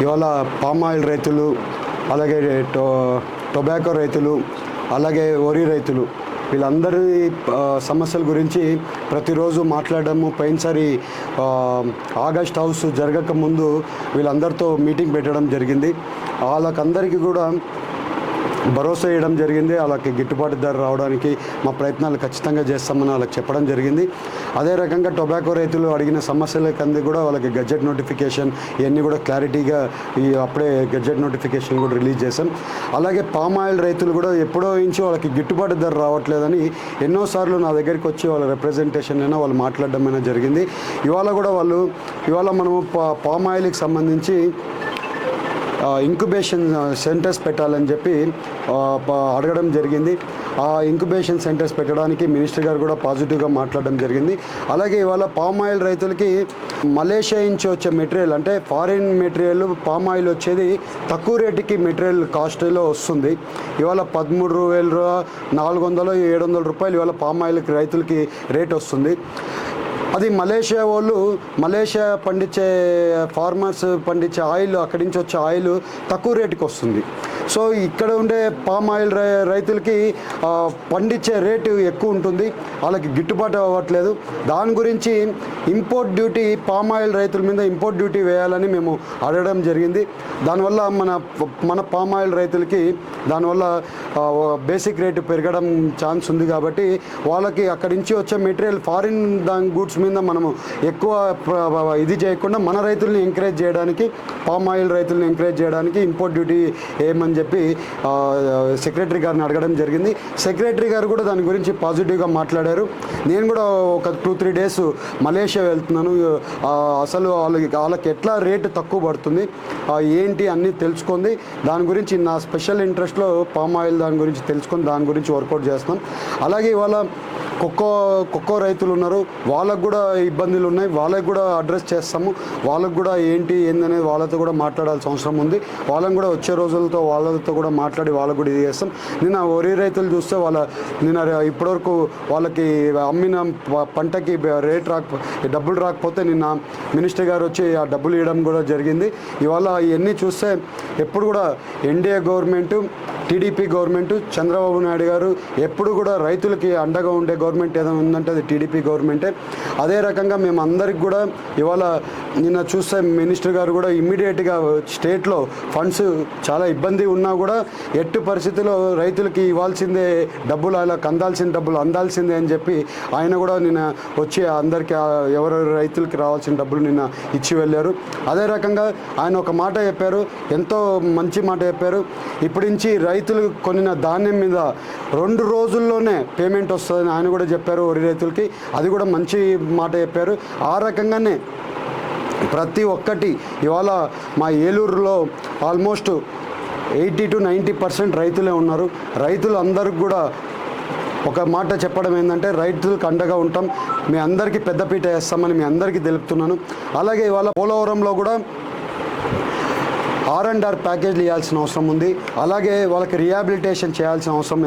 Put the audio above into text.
ఇవాళ palm oil రైతులు, అలాగే టొబాకో రైతులు, అలాగే వరి రైతులు వీళ్ళందరి సమస్యల గురించి ప్రతిరోజు మాట్లాడడము. పోయినసారి ఆగస్ట్ హౌస్ జరగక ముందు వీళ్ళందరితో మీటింగ్ పెట్టడం జరిగింది. వాళ్ళకందరికీ కూడా భరోసా ఇవ్వడం జరిగింది. వాళ్ళకి గిట్టుబాటు ధర రావడానికి మా ప్రయత్నాలు ఖచ్చితంగా చేస్తామని వాళ్ళకి చెప్పడం జరిగింది. అదే రకంగా టొబాకో రైతులు అడిగిన సమస్యలకంది కూడా వాళ్ళకి గెజెట్ నోటిఫికేషన్ ఇవన్నీ కూడా క్లారిటీగా అప్పుడే గెజెట్ నోటిఫికేషన్ కూడా రిలీజ్ చేశాం. అలాగే పామ్ ఆయిల్ రైతులు కూడా ఎప్పుడో నుంచి వాళ్ళకి గిట్టుబాటు ధర రావట్లేదని ఎన్నోసార్లు నా దగ్గరికి వచ్చి వాళ్ళ రిప్రజెంటేషన్ అయినా వాళ్ళు మాట్లాడడం అయినా జరిగింది. ఇవాళ మనము పామ్ ఆయిల్కి సంబంధించి ఇంక్యుబేషన్ సెంటర్స్ పెట్టాలని చెప్పి అడగడం జరిగింది. ఆ ఇంక్యుబేషన్ సెంటర్స్ పెట్టడానికి మినిస్టర్ గారు కూడా పాజిటివ్గా మాట్లాడడం జరిగింది. అలాగే ఇవాళ పామ్ ఆయిల్ రైతులకి మలేషియా నుంచి వచ్చే మెటీరియల్, అంటే ఫారిన్ మెటీరియల్ పామ్ ఆయిల్ వచ్చేది తక్కువ రేటుకి మెటీరియల్ కాస్ట్లో వస్తుంది. ఇవాళ 13,400 700 రూపాయలు ఇవాళ పామ్ ఆయిల్కి రైతులకి రేట్ వస్తుంది. అది మలేషియా పండించే ఫార్మర్స్ పండించే ఆయిల్, అక్కడి నుంచి వచ్చే ఆయిల్ తక్కువ రేటుకి వస్తుంది. సో ఇక్కడ ఉండే పామ్ ఆయిల్ రైతులకి పండించే రేటు ఎక్కువ ఉంటుంది, వాళ్ళకి గిట్టుబాటు అవ్వట్లేదు. దాని గురించి ఇంపోర్ట్ డ్యూటీ, పామ్ ఆయిల్ రైతుల మీద ఇంపోర్ట్ డ్యూటీ వేయాలని మేము అడగడం జరిగింది. దానివల్ల మన పామ్ ఆయిల్ రైతులకి దానివల్ల బేసిక్ రేటు పెరగడం ఛాన్స్ ఉంది. కాబట్టి వాళ్ళకి అక్కడి నుంచి వచ్చే మెటీరియల్ ఫారిన్ గూడ్స్ మీద మనము ఎక్కువ ఇది చేయకుండా మన రైతుల్ని ఎంకరేజ్ చేయడానికి, పామ్ ఆయిల్ రైతుల్ని ఎంకరేజ్ చేయడానికి ఇంపోర్ట్ డ్యూటీ ఏమని చెప్పి సెక్రటరీ గారిని అడగడం జరిగింది. సెక్రటరీ గారు కూడా దాని గురించి పాజిటివ్గా మాట్లాడారు. నేను కూడా ఒక 2-3 డేస్ మలేషియా వెళ్తున్నాను. అసలు వాళ్ళకి ఎట్లా రేటు తక్కువ పడుతుంది ఏంటి అన్నీ తెలుసుకుంది. దాని గురించి నా స్పెషల్ ఇంట్రెస్ట్లో పామ్ ఆయిల్ దాని గురించి తెలుసుకొని దాని గురించి వర్కౌట్ చేస్తున్నాం. అలాగే ఇవాళ కొక్కో రైతులు ఉన్నారు, వాళ్ళకు కూడా ఇబ్బందులు ఉన్నాయి, వాళ్ళకి కూడా అడ్రస్ చేస్తాము. వాళ్ళకు కూడా ఏందనేది వాళ్ళతో కూడా మాట్లాడాల్సిన అవసరం ఉంది. వాళ్ళని కూడా వచ్చే రోజులతో వాళ్ళతో కూడా మాట్లాడి వాళ్ళకు కూడా ఇది చేస్తాం. నిన్న వరి రైతులు చూస్తే నిన్న ఇప్పటివరకు వాళ్ళకి అమ్మిన పంటకి డబ్బులు రాకపోతే నిన్న మినిస్టర్ గారు వచ్చి ఆ డబ్బులు ఇవ్వడం కూడా జరిగింది. ఇవాళ ఇవన్నీ చూస్తే ఎప్పుడు కూడా NDA government, TDP government, Chandrababu Naidu గారు ఎప్పుడు కూడా రైతులకి అండగా ఉండే గవర్నమెంట్ ఏదైనా ఉందంటే అది టీడీపీ గవర్నమెంటే. అదే రకంగా మేము అందరికి కూడా ఇవాళ నిన్న చూస్తే మినిస్టర్ గారు కూడా ఇమ్మీడియట్గా స్టేట్లో ఫండ్స్ చాలా ఇబ్బంది ఉన్నా కూడా ఎట్టి పరిస్థితుల్లో రైతులకి ఇవ్వాల్సిందే డబ్బులు, అలా అందాల్సిన డబ్బులు అందాల్సిందే అని చెప్పి ఆయన కూడా నిన్న వచ్చి అందరికీ ఎవరు రైతులకి రావాల్సిన డబ్బులు నిన్న ఇచ్చి వెళ్ళారు. అదే రకంగా ఆయన ఒక మాట చెప్పారు, ఎంతో మంచి మాట చెప్పారు. ఇప్పటి నుంచి రైతులు కొనిన ధాన్యం మీద 2 రోజుల్లోనే పేమెంట్ వస్తుందని ఆయన కూడా చెప్పారు వరి రైతులకి. అది కూడా మంచి మాట చెప్పారు. ఆ రకంగానే ప్రతి ఒక్కటి ఇవాళ మా ఏలూరులో ఆల్మోస్ట్ 80-90% రైతులే ఉన్నారు. రైతులు అందరికి కూడా ఒక మాట చెప్పడం ఏంటంటే రైతులకు అండగా ఉంటాం, మీ అందరికీ పెద్దపీట వేస్తామని మీ అందరికీ తెలుపుతున్నాను. అలాగే ఇవాళ పోలవరంలో కూడా R&R ప్యాకేజీలు ఇవ్వాల్సిన అవసరం ఉంది. అలాగే వాళ్ళకి రిహాబిలిటేషన్ చేయాల్సిన అవసరం